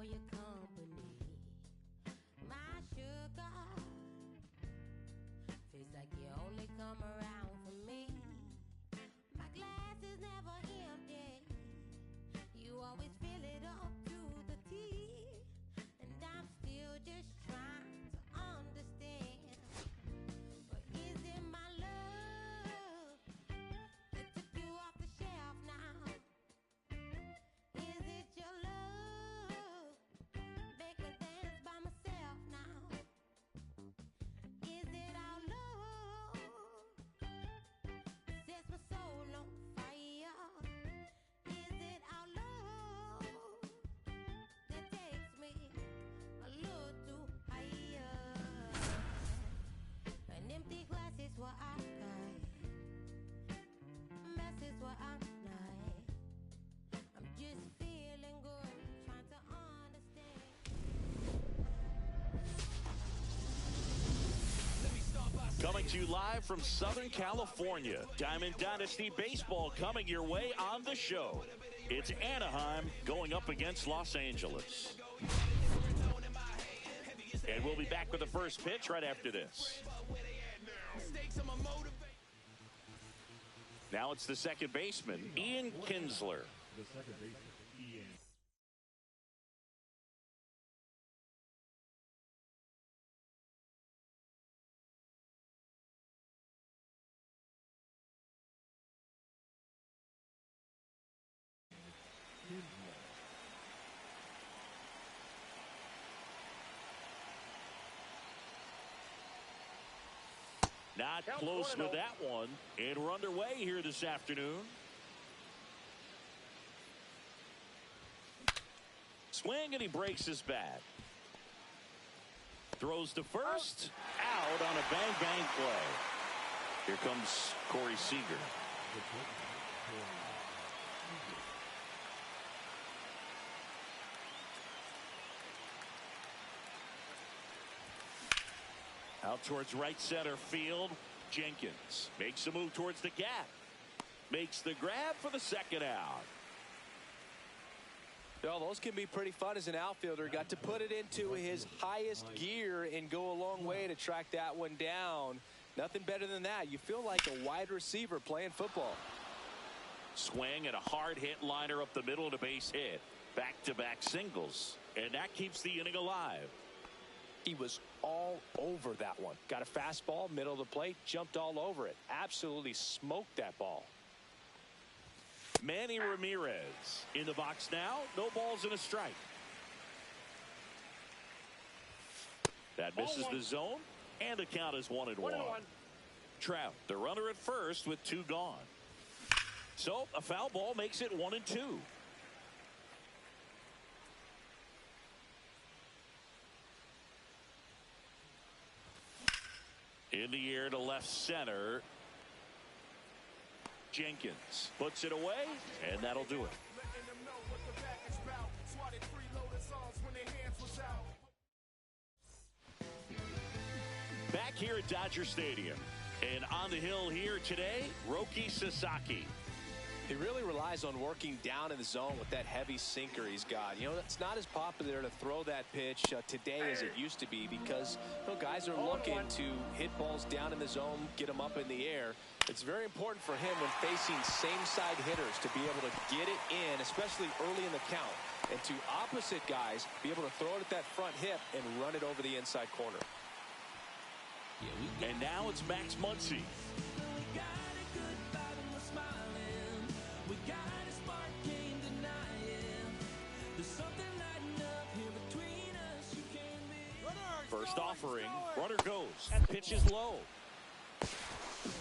your company. My sugar, feels like you only come around for me. My glass is never empty. You always fill it up to the tea. And I'm still just trying to understand. But is it my love that took you off the shelf now? Is it your love make me dance by myself now? Is it our love sets my soul on fire? Is it our love that takes me a little too higher? An empty glass is what I got. Mess is what I'm not. I'm just feeling good, trying to understand. Coming to you live from Southern California, Diamond Dynasty Baseball coming your way on the show. It's Anaheim going up against Los Angeles. And we'll be back with the first pitch right after this. Now it's the second baseman, Ian Kinsler. The second baseman, Ian. Not close with that one. And we're underway here this afternoon. Swing, and he breaks his bat. Throws to first. Out on a bang-bang play. Here comes Corey Seager. Out towards right center field. Jenkins makes a move towards the gap. Makes the grab for the second out. Well, those can be pretty fun as an outfielder. Got to put it into his highest gear and go a long way to track that one down. Nothing better than that. You feel like a wide receiver playing football. Swing and a hard hit liner up the middle and a base hit. Back-to-back singles. And that keeps the inning alive. He was all over that one. Got a fastball, middle of the plate, jumped all over it. Absolutely smoked that ball. Manny Ramirez in the box now. No balls and a strike. That misses the zone, and the count is 1-1. Trout, the runner at first with two gone. So a foul ball makes it 1-2. In the air to left center. Jenkins puts it away, and that'll do it. Back here at Dodger Stadium, and on the hill here today, Roki Sasaki. He really relies on working down in the zone with that heavy sinker he's got. You know, it's not as popular to throw that pitch today as it used to be because, you know, guys are looking to hit balls down in the zone, get them up in the air. It's very important for him when facing same-side hitters to be able to get it in, especially early in the count, and to opposite guys be able to throw it at that front hip and run it over the inside corner. And now it's Max Muncy. First offering, runner goes, pitch is low.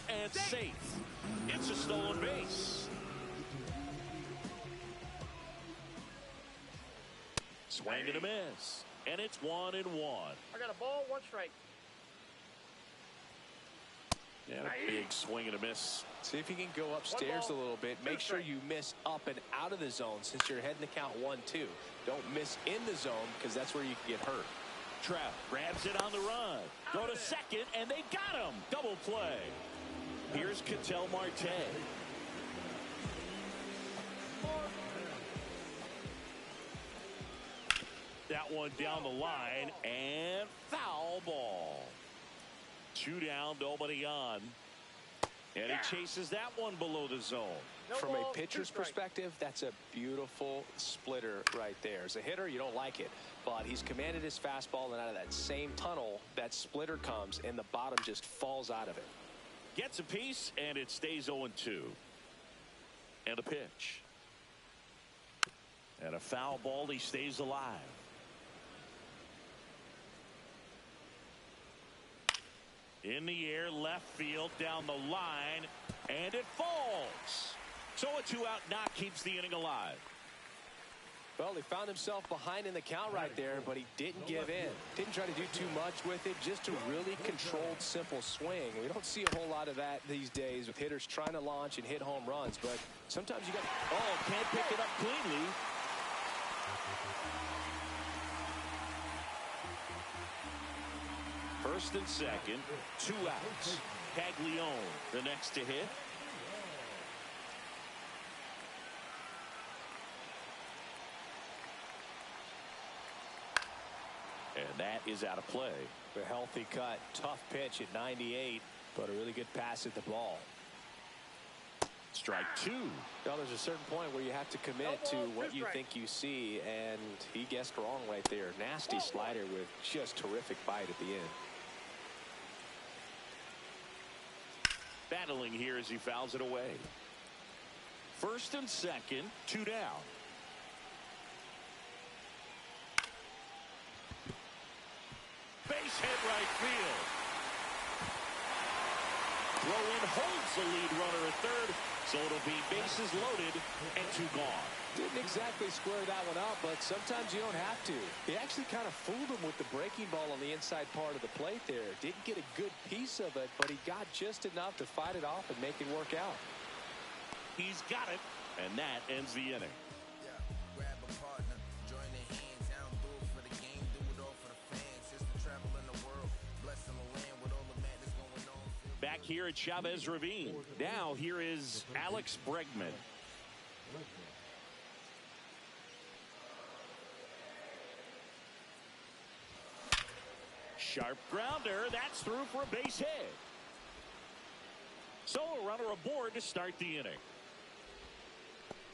And safe. It's a stolen base. Swing and a miss. And it's 1-1. I got a ball, one strike. Yeah, a big swing and a miss. See if you can go upstairs a little bit. Make sure you miss up and out of the zone since you're heading to count 1-2. Don't miss in the zone because that's where you can get hurt. Trout grabs it on the run. Throw to second, and they got him. Double play. Here's Ketel Marte. one down the line, and foul ball. 2 down, nobody on. And he chases that one below the zone. From a pitcher's perspective, that's a beautiful splitter right there. As a hitter, you don't like it, but he's commanded his fastball, and out of that same tunnel, that splitter comes, and the bottom just falls out of it. Gets a piece, and it stays 0-2. And a pitch. And a foul ball. He stays alive. In the air, left field, down the line, and it falls. So a 2-out knock keeps the inning alive. Well, he found himself behind in the count right there, but he didn't give in. Didn't try to do too much with it, just a really controlled, simple swing. We don't see a whole lot of that these days with hitters trying to launch and hit home runs, but sometimes you got. Oh, can't pick it up cleanly. First and second, 2 outs. Caglione, the next to hit. And that is out of play. A healthy cut, tough pitch at 98, but a really good pass at the ball. Strike 2. Well, there's a certain point where you have to commit to what you think you see, and he guessed wrong right there. Nasty slider with just terrific bite at the end. Battling here as he fouls it away. First and second, 2 down. Base hit right field. Throw in holds the lead runner at third, so it'll be bases loaded and 2 gone. Didn't exactly square that one up, but sometimes you don't have to. He actually kind of fooled him with the breaking ball on the inside part of the plate there. Didn't get a good piece of it, but he got just enough to fight it off and make it work out. He's got it, and that ends the inning. Grab a partner, join their hands, down, do it for the game, do it all for the fans. It's the travel in the world, blessing the land with all the madness going on. Back here at Chavez Ravine. Now here is Alex Bregman. Sharp grounder. That's through for a base hit. So a runner aboard to start the inning.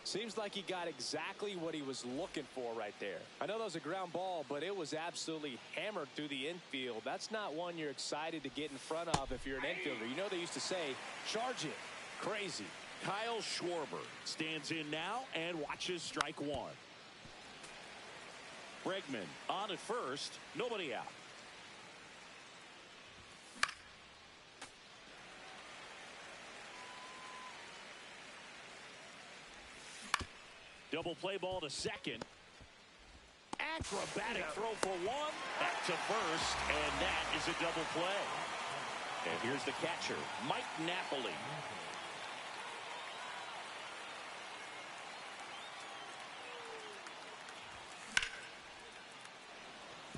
Seems like he got exactly what he was looking for right there. I know that was a ground ball, but it was absolutely hammered through the infield. That's not one you're excited to get in front of if you're an infielder. You know they used to say, charge it. Crazy. Kyle Schwarber stands in now and watches strike 1. Bregman on at first. Nobody out. Double play ball to second. Acrobatic throw for 1. Back to first, and that is a double play. And here's the catcher, Mike Napoli.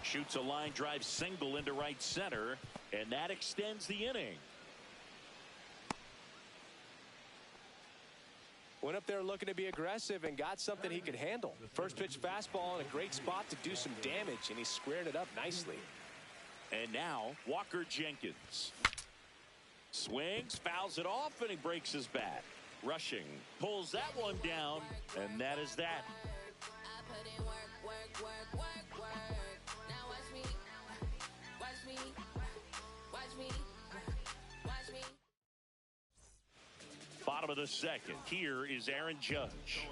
Shoots a line drive single into right center, and that extends the inning. Went up there looking to be aggressive and got something he could handle. First pitch fastball in a great spot to do some damage, and he squared it up nicely. And now Walker Jenkins swings, fouls it off, and he breaks his bat. Rushing pulls that one down, and that is that. Bottom of the second. Here is Aaron Judge.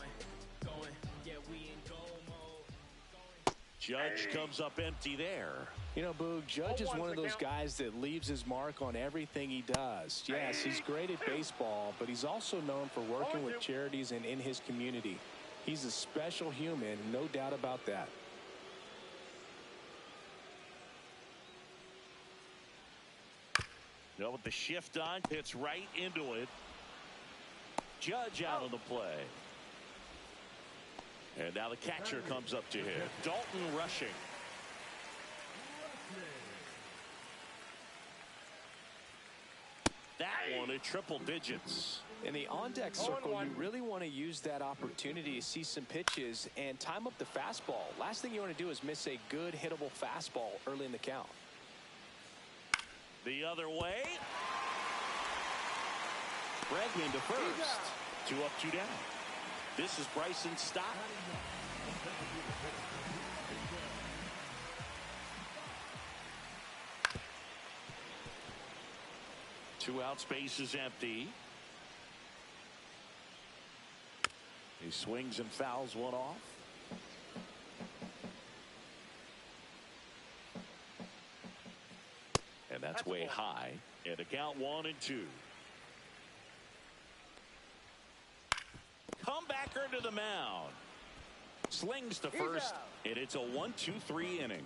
Judge comes up empty there. You know, Boog, Judge is one of those guys that leaves his mark on everything he does. Yes, he's great at baseball, but he's also known for working with charities and in his community. He's a special human, no doubt about that. You know, with the shift on, hits right into it. Judge out of the play. And now the catcher comes up to hit. Dalton rushing. That one down at triple digits. In the on-deck circle, you really want to use that opportunity to see some pitches and time up the fastball. Last thing you want to do is miss a good hittable fastball early in the count. The other way. Bregman to first. 2 up, 2 down. This is Bryson's stop. Two out, space is empty. He swings and fouls one off. And that's way high. And a count 1-2. Comebacker to the mound. Slings to first. And it's a 1-2-3 inning.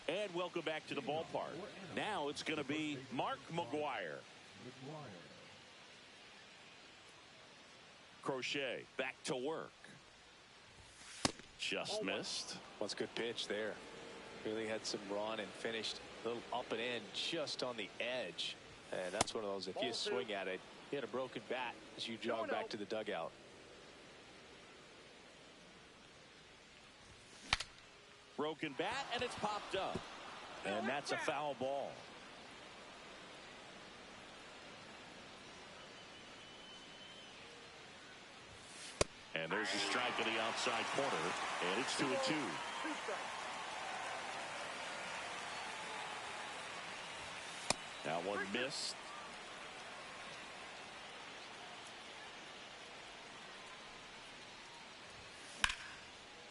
And welcome back to the ballpark. Now it's going to be Mark McGwire. Crochet back to work. Just missed. That's a good pitch there. Really had some run and finished a little up and in just on the edge. And that's one of those, if you swing at it, you had a broken bat as you jog back to the dugout. Broken bat, and it's popped up. And that's a foul ball. And there's a strike in the outside corner, and it's 2-2. That one missed.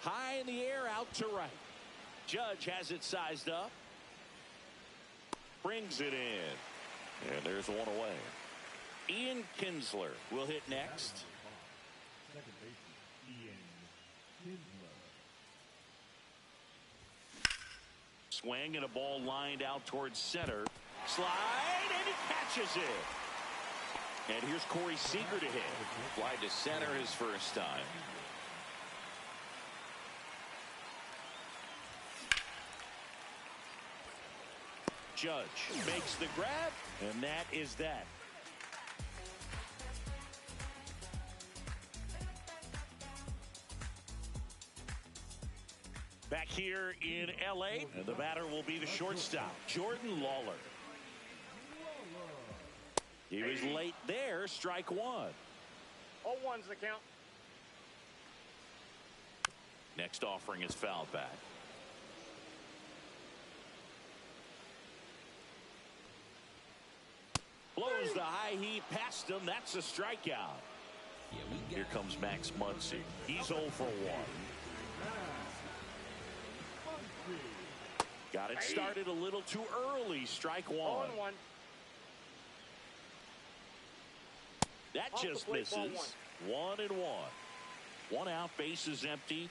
High in the air, out to right. Judge has it sized up. Brings it in. And there's one away. Ian Kinsler will hit next. Second baseman, Ian Kinsler. Swing and a ball lined out towards center. Slide, and he catches it. And here's Corey Seager to hit. Fly to center his first time. Judge makes the grab, and that is that. Back here in L.A., and the batter will be the shortstop, Jordan Lawler. He was late there, strike one. 0-1's the count. Next offering is fouled back. Blows the high heat past him. That's a strikeout. Here comes Max Muncy. He's 0 for 1. Got it started a little too early. Strike one. 0-1. That just misses. 1-1. One out, base is empty.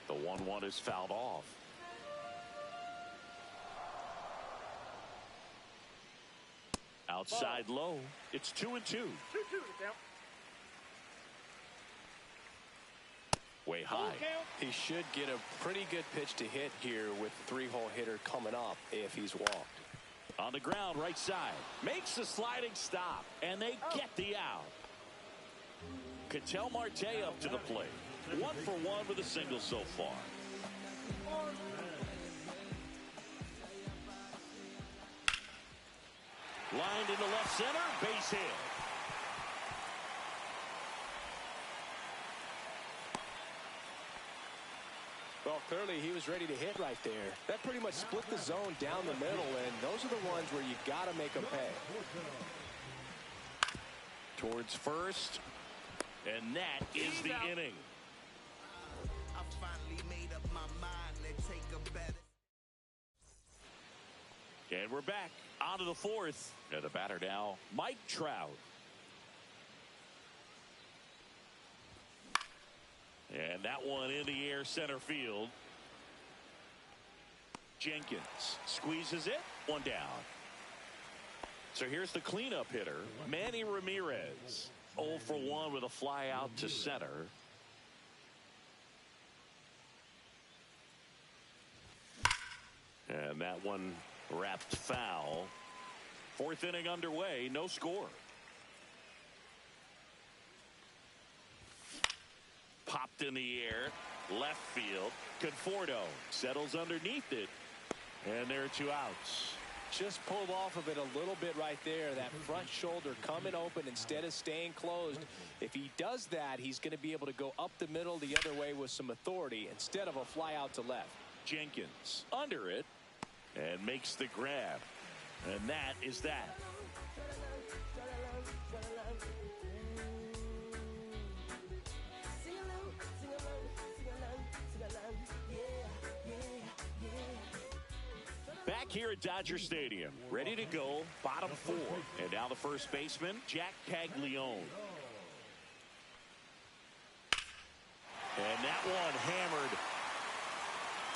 The 1-1 is fouled off. Outside low. It's 2-2. 2-2 the count. Way high. He should get a pretty good pitch to hit here with the 3-hole hitter coming up if he's walked. On the ground, right side. Makes the sliding stop, and they get the out. Ketel Marte up to the plate. 1 for 1 with a single so far. Lined into left center, base hit. Well, clearly he was ready to hit right there. That pretty much split the zone down the middle, and those are the ones where you got to make them pay. Towards first, and that is the inning. I finally made up my mind to take a better. And we're back onto the fourth. And the batter now, Mike Trout. And that one in the air center field. Jenkins squeezes it. One down. So here's the cleanup hitter, Manny Ramirez. 0 for 1 with a fly out to center. And that one wrapped foul. Fourth inning underway, no score. Popped in the air, left field. Conforto settles underneath it, and there are 2 outs. Just pulled off of it a little bit right there. That front shoulder coming open instead of staying closed. If he does that, he's going to be able to go up the middle the other way with some authority instead of a fly out to left. Jenkins under it and makes the grab. And that is that. Back here at Dodger Stadium, ready to go, bottom 4. And now the first baseman, Jack Caglione. And that one hammered.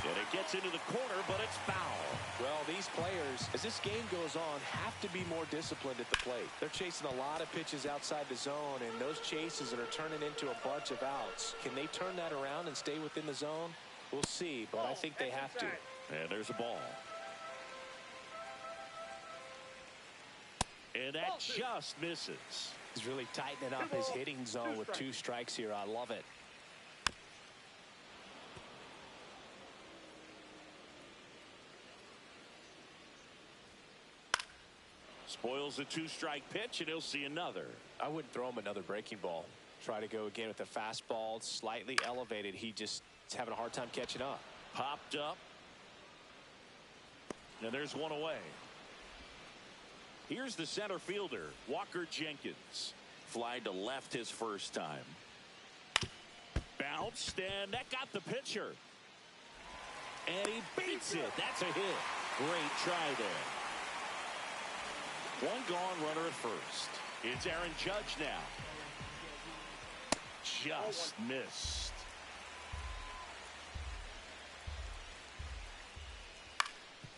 And it gets into the corner, but it's foul. Well, these players, as this game goes on, have to be more disciplined at the plate. They're chasing a lot of pitches outside the zone, and those chases that are turning into a bunch of outs. Can they turn that around and stay within the zone? We'll see, but I think they have to. And there's a ball. And that just misses. He's really tightening up his hitting zone with 2 strikes here. I love it. Spoils a 2-strike pitch, and he'll see another. I wouldn't throw him another breaking ball. Try to go again with the fastball, slightly elevated. He just is having a hard time catching up. Popped up. And there's one away. Here's the center fielder, Walker Jenkins. Fly to left his first time. Bounced, and that got the pitcher. And he beats it. That's a hit. Great try there. One gone, runner at first. It's Aaron Judge now. Just missed.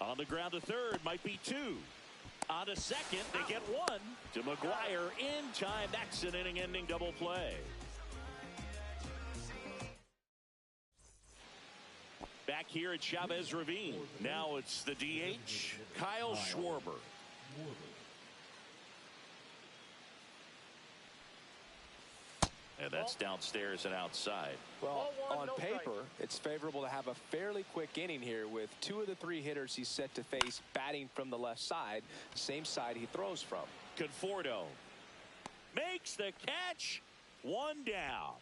On the ground to third, might be 2. On to second, they get 1. To McGuire in time. That's an inning-ending double play. Back here at Chavez Ravine. Now it's the DH, Kyle Schwarber. And that's downstairs and outside. Well, on paper, it's favorable to have a fairly quick inning here with 2 of the 3 hitters he's set to face batting from the left side, same side he throws from. Conforto makes the catch. 1 down.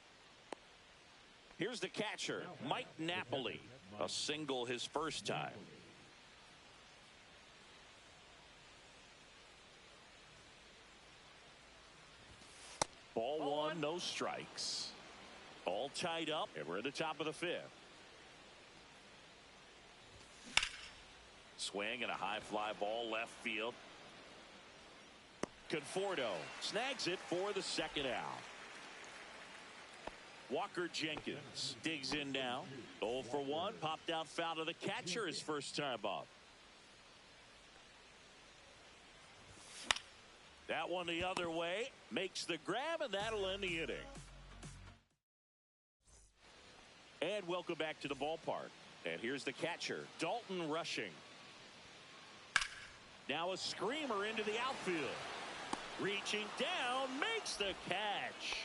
Here's the catcher, Mike Napoli. A single his first time. Ball 1, no strikes. All tied up, and we're at the top of the 5th. Swing and a high fly ball left field. Conforto snags it for the 2nd out. Walker Jenkins digs in now. 0 for 1, popped out foul to the catcher his first time up. That one the other way, makes the grab, and that'll end the inning. And welcome back to the ballpark. And here's the catcher, Dalton Rushing. Now a screamer into the outfield. Reaching down, makes the catch.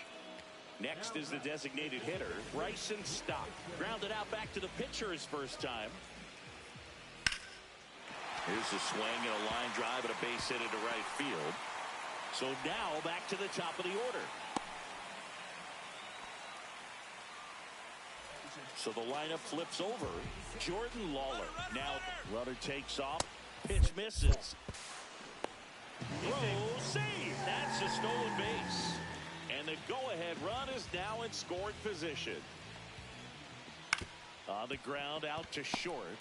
Next is the designated hitter, Bryson Stott. Grounded out back to the pitcher his first time. Here's a swing and a line drive and a base hit into right field. So now back to the top of the order. So the lineup flips over. Jordan Lawler. Now runner takes off. Pitch misses. Throw, save. That's a stolen base. And the go-ahead run is now in scoring position. On the ground, out to short.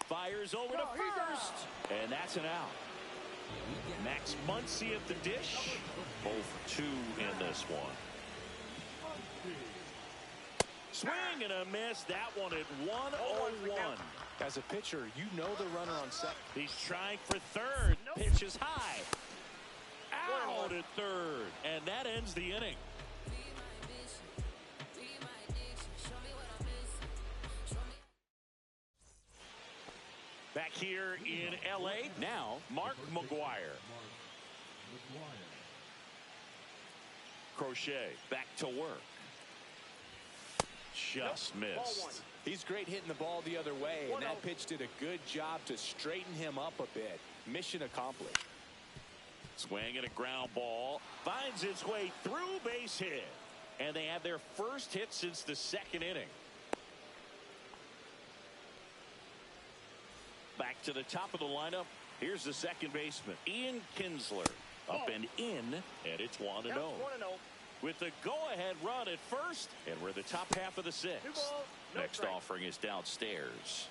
Fires over to first. And that's an out. Max Muncy at the dish. 0 for 2 in this one. Swing and a miss. That one at 1-0-1. As a pitcher, you know the runner on second. He's trying for third. Pitch is high. Out at third. And that ends the inning. Back here in L.A. now, Mark McGuire. Crochet back to work. Just missed. He's great hitting the ball the other way, and that pitch did a good job to straighten him up a bit. Mission accomplished. Swing and a ground ball. Finds its way through, base hit. And they have their first hit since the second inning. Back to the top of the lineup. Here's the second baseman, Ian Kinsler. Up and in, and it's 1-0. With the go-ahead run at first, and we're the top half of the sixth. Next offering is downstairs.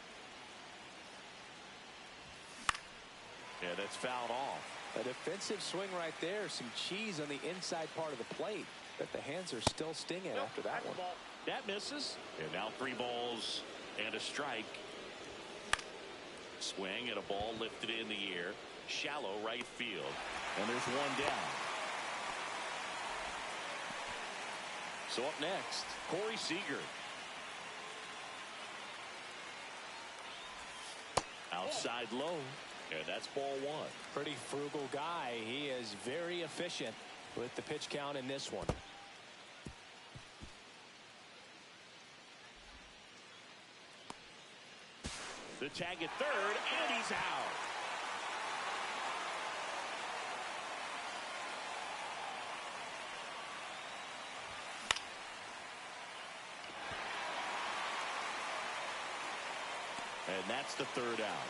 Yeah, that's fouled off. A defensive swing right there. Some cheese on the inside part of the plate. But the hands are still stinging after that one. That misses. And now 3 balls and a strike. Swing and a ball lifted in the air. Shallow right field. And there's one down. So up next, Corey Seager. Outside low. And that's ball 1. Pretty frugal guy. He is very efficient with the pitch count in this one. The tag at third, and he's out. And that's the third out.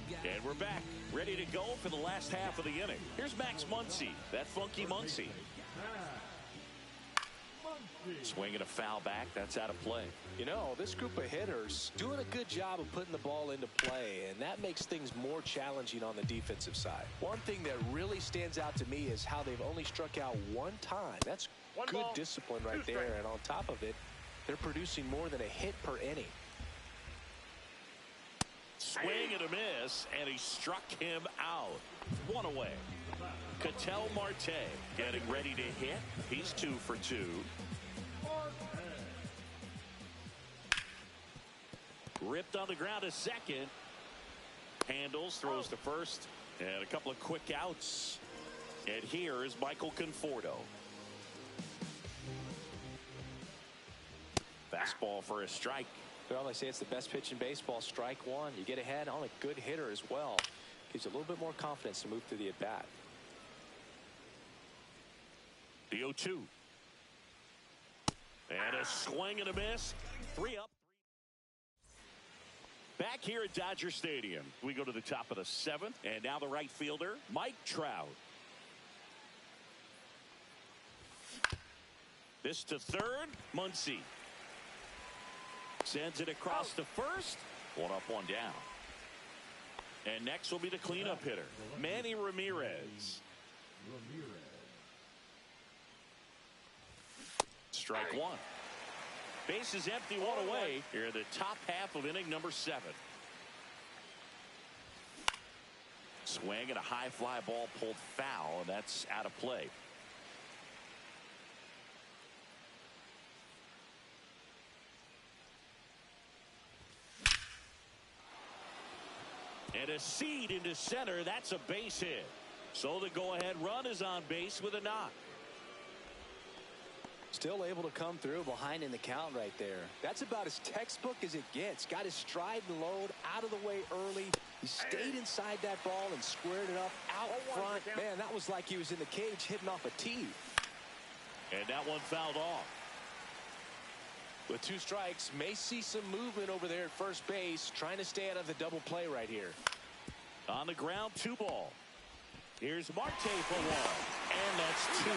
And we're back, ready to go for the last half of the inning. Here's Max Muncy, that funky Muncy. Swinging a foul back, that's out of play. You know, this group of hitters doing a good job of putting the ball into play, and that makes things more challenging on the defensive side. One thing that really stands out to me is how they've only struck out 1 time. That's good discipline right there, and on top of it, they're producing more than a hit per inning. Swing and a miss, and he struck him out. 1 away. Ketel Marte getting ready to hit. He's 2 for 2. Ripped on the ground a second. Handles, throws to first, and a couple of quick outs. And here is Michael Conforto. Fastball for a strike. Well, they say it's the best pitch in baseball. Strike 1. You get ahead on a good hitter as well. Gives you a little bit more confidence to move through the at-bat. The 0-2. And a swing and a miss. 3 up. Back here at Dodger Stadium, we go to the top of the 7th. And now the right fielder, Mike Trout. This to third, Muncy. Sends it across to first. 1 up, 1 down. And next will be the cleanup hitter, Manny Ramirez. Strike 1. Base is empty, 1 away. Here in the top half of inning number 7. Swing and a high fly ball pulled foul, and that's out of play. And a seed into center. That's a base hit. So the go-ahead run is on base with a knock. Still able to come through behind in the count right there. That's about as textbook as it gets. Got his stride and load out of the way early. He stayed inside that ball and squared it up out front. Man, that was like he was in the cage hitting off a tee. And that one fouled off. With 2 strikes, may see some movement over there at first base, trying to stay out of the double play right here. On the ground, 2 ball. Here's Marte for 1. And that's 2.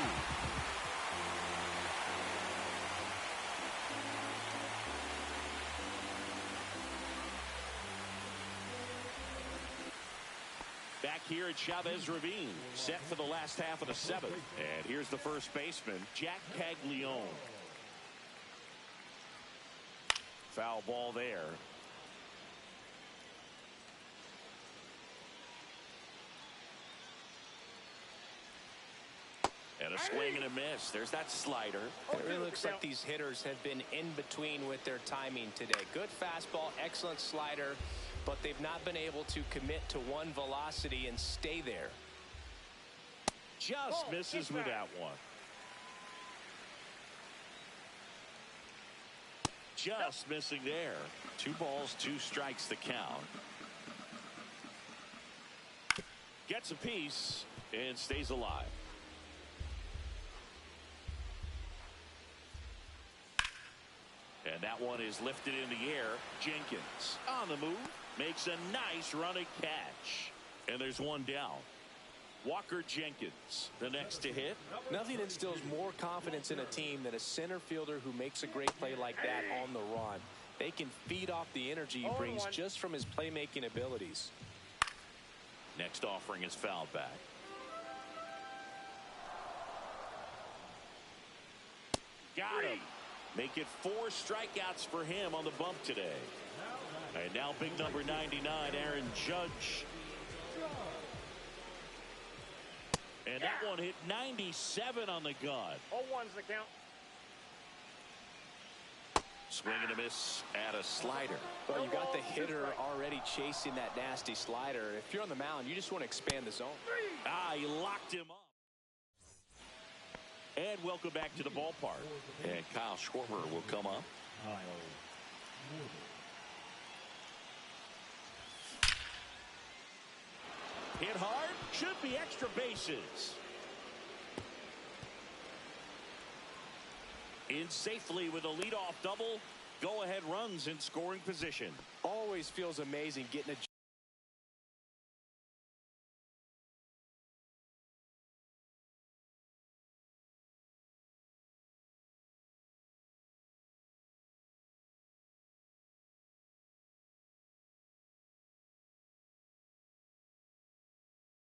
Back here at Chavez Ravine, set for the last half of the 7th. And here's the first baseman, Jack Caglione. Foul ball there. And a Swing and a miss. There's that slider. It really looks like these hitters have been in between with their timing today. Good fastball, excellent slider, but they've not been able to commit to one velocity and stay there. Just misses with that one. Just missing there. 2 balls, 2 strikes the count. Gets a piece and stays alive. And that one is lifted in the air. Jenkins on the move. Makes a nice running catch. And there's one down. Walker Jenkins, the next to hit. Nothing instills more confidence in a team than a center fielder who makes a great play like that on the run. They can feed off the energy he brings just from his playmaking abilities. Next offering is fouled back. Got him. Make it 4 strikeouts for him on the bump today. And now big number 99, Aaron Judge. And that one hit 97 on the gun. 0-1's the count. Swing and a miss at a slider. Well, you got the hitter already chasing that nasty slider. If you're on the mound, you just want to expand the zone. He locked him up. And welcome back to the ballpark. And Kyle Schwarber will come up. Hit hard, should be extra bases. In safely with a leadoff double. Go-ahead runs in scoring position. Always feels amazing getting a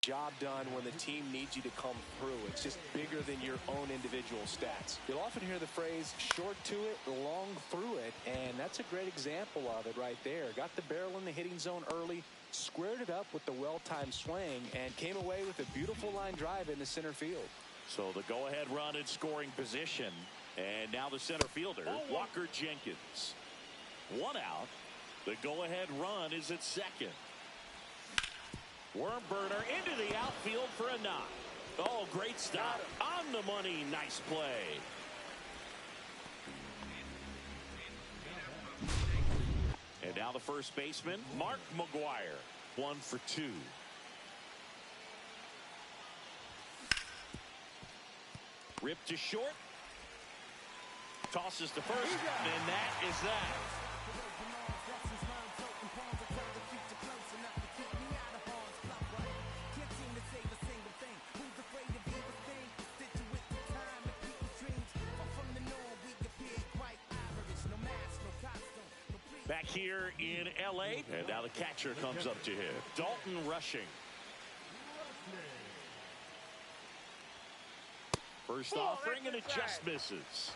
job done when the team needs you to come through. It's just bigger than your own individual stats. You'll often hear the phrase short to it, long through it, and that's a great example of it right there. Got the barrel in the hitting zone early, squared it up with the well-timed swing, and came away with a beautiful line drive into center field. So the go-ahead run in scoring position, and now the center fielder, Walker Jenkins. 1 out. The go-ahead run is at second. Worm burner into the outfield for a knock. Oh, great stop. On the money. Nice play. And now the first baseman, Mark McGuire. 1 for 2. Ripped to short. Tosses to first. And that is that. Back here in L.A. And now the catcher comes up to him. Dalton rushing. First offering and it just misses.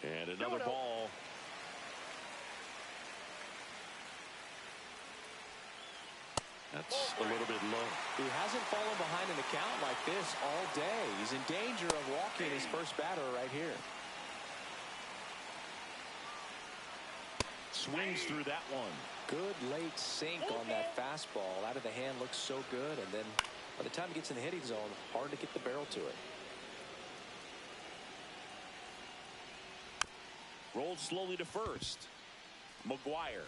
And another ball. That's a little bit low. He hasn't fallen behind in the count like this all day. He's in danger of walking his first batter right here. Swings through that one. Good late sink on that fastball. Out of the hand looks so good, and then by the time it gets in the hitting zone, hard to get the barrel to it. Rolled slowly to first. McGuire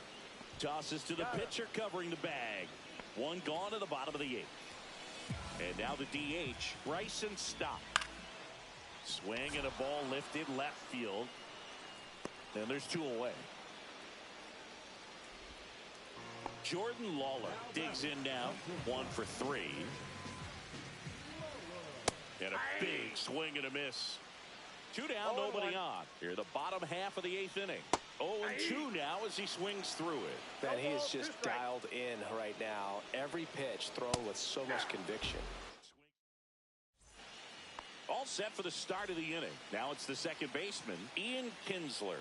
tosses to the pitcher covering the bag. 1 gone to the bottom of the 8th. And now the DH, Bryson Stott. Swing and a ball lifted left field. And there's 2 away. Jordan Lawler digs in now. 1 for 3. And a big swing and a miss. 2 down, nobody on. Here, the bottom half of the 8th inning. 0-2 now as he swings through it. Man, he is just dialed in right now. Every pitch thrown with so much conviction. All set for the start of the inning. Now it's the second baseman, Ian Kinsler.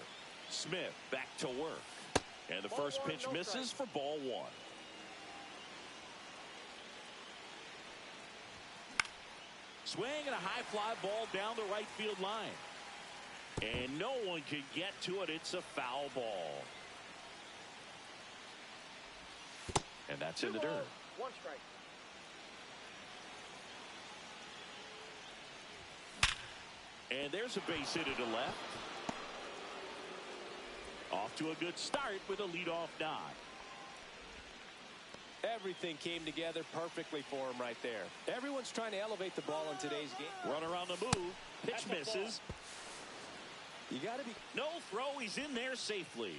Smith back to work. And the first pitch misses for ball 1. Swing and a high fly ball down the right field line. And no one can get to it. It's a foul ball. And that's in the dirt. 1 strike. And there's a base hit to left. Off to a good start with a leadoff nod. Everything came together perfectly for him right there. Everyone's trying to elevate the ball in today's game. Runner on the move. Pitch misses. You got to be. No throw. He's in there safely.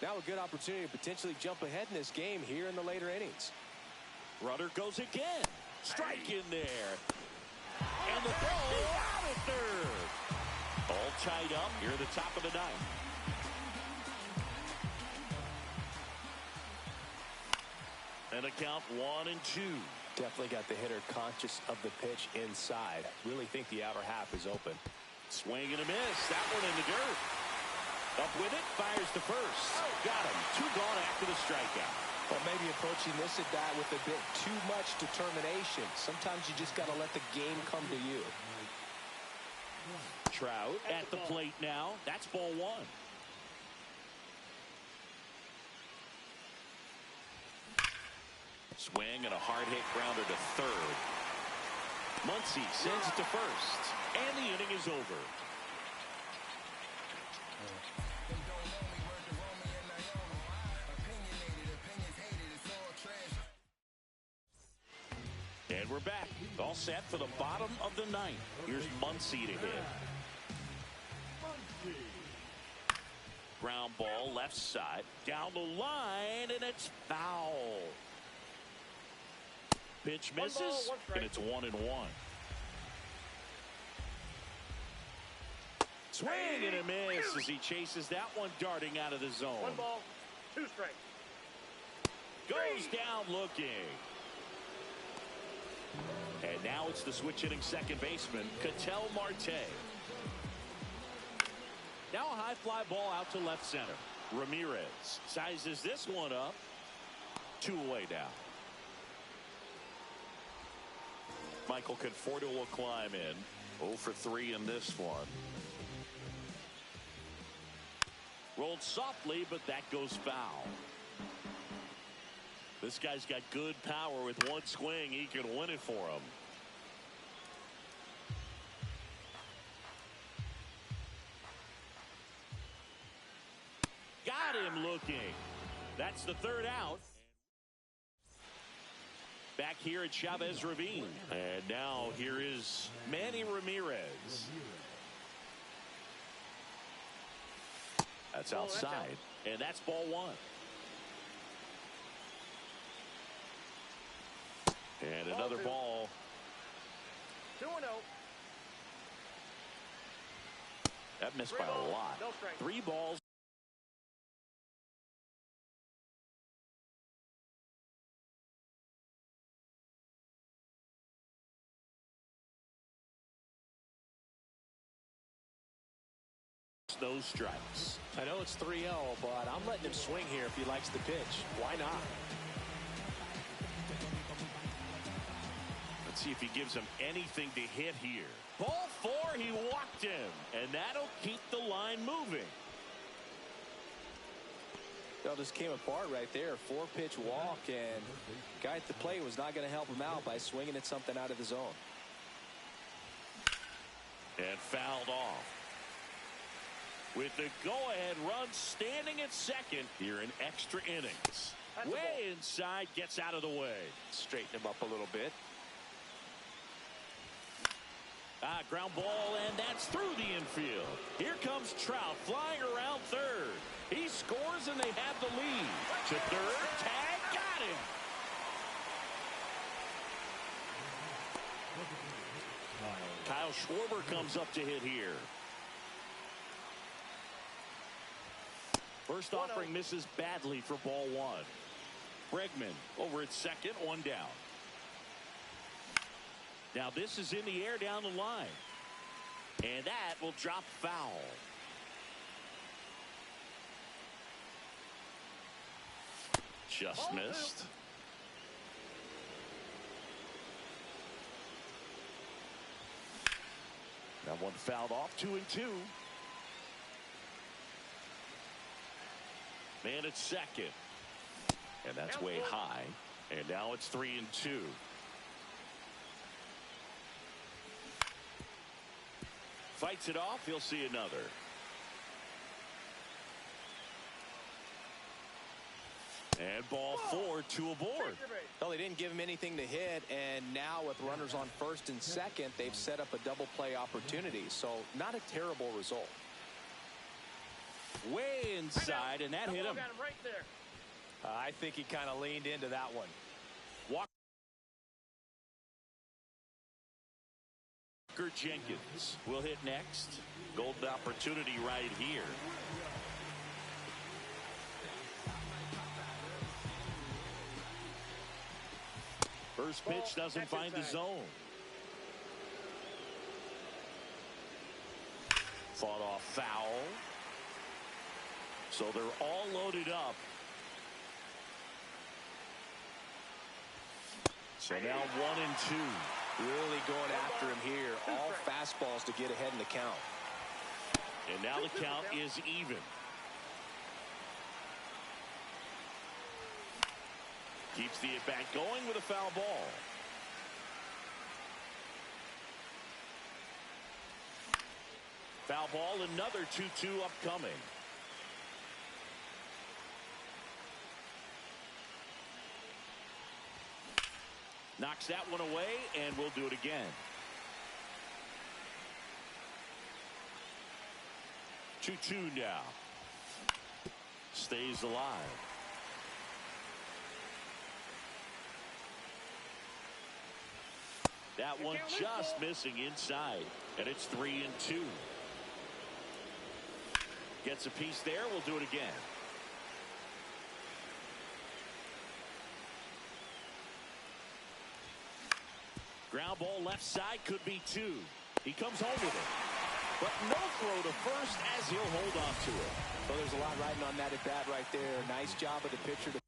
Now a good opportunity to potentially jump ahead in this game here in the later innings. Runner goes again. Strike in there. And the throw out at third. All tied up here at the top of the ninth. And a count 1-2. Definitely got the hitter conscious of the pitch inside. Really think the outer half is open. Swing and a miss. That one in the dirt. Up with it. Fires to first. Got him. 2 gone after the strikeout. Well, maybe approaching this at bat with a bit too much determination. Sometimes you just got to let the game come to you. Trout at the plate now. That's ball 1. Swing and a hard hit grounder to third. Muncy sends it to first. And the inning is over. And we're back. All set for the bottom of the ninth. Here's Muncy to hit. Ground ball left side. Down the line, and it's foul. Pitch misses, and it's 1-1. Swing and a miss as he chases that one darting out of the zone. 1 ball, 2 strikes. Goes down looking. And now it's the switch hitting second baseman, Ketel Marte. Now a high fly ball out to left center. Ramirez sizes this one up. 2 away now. Michael Conforto will climb in. 0 for 3 in this one. Rolled softly, but that goes foul. This guy's got good power. With one swing, he can win it for him. Got him looking. That's the 3rd out. Back here at Chavez Ravine. And now here is Manny Ramirez. That's outside. And that's ball 1. And another ball. 2-0. That missed by a lot. 3 balls. Those strikes. I know it's 3-0, but I'm letting him swing here if he likes the pitch. Why not? Let's see if he gives him anything to hit here. Ball 4, he walked him, and that'll keep the line moving. It all just came apart right there. 4-pitch walk, and guy at the plate was not going to help him out by swinging at something out of the zone. And fouled off. With the go-ahead run standing at second here in extra innings. Way inside, gets out of the way. Straighten him up a little bit. Ground ball, and that's through the infield. Here comes Trout flying around third. He scores, and they have the lead. To third, tag, got him. Kyle Schwarber comes up to hit here. First offering misses badly for ball 1. Bregman over at second, 1 down. Now this is in the air down the line. And that will drop foul. Just missed. one fouled off. 2-2. Man at second. And that's way high. And now it's 3-2. Fights it off. He'll see another. And ball 4, 2 aboard. Well, they didn't give him anything to hit, and now with runners on first and second, they've set up a double play opportunity. So not a terrible result. Way inside, and that hit him. Got him right there. I think he kind of leaned into that one. Walker Jenkins will hit next. Golden opportunity right here. First pitch doesn't find the zone. Fought off foul. So they're all loaded up. So now 1-2. Really going after him here. All fastballs to get ahead in the count. And now the count is even. Keeps the at-bat going with a foul ball. Foul ball, another 2-2 upcoming. Knocks that one away, and we'll do it again. 2-2 now. Stays alive. That one just missing inside, and it's 3-2. Gets a piece there. We'll do it again. Ground ball left side, could be 2. He comes home with it. But no throw to first as he'll hold on to it. So there's a lot riding on that at bat right there. Nice job of the pitcher to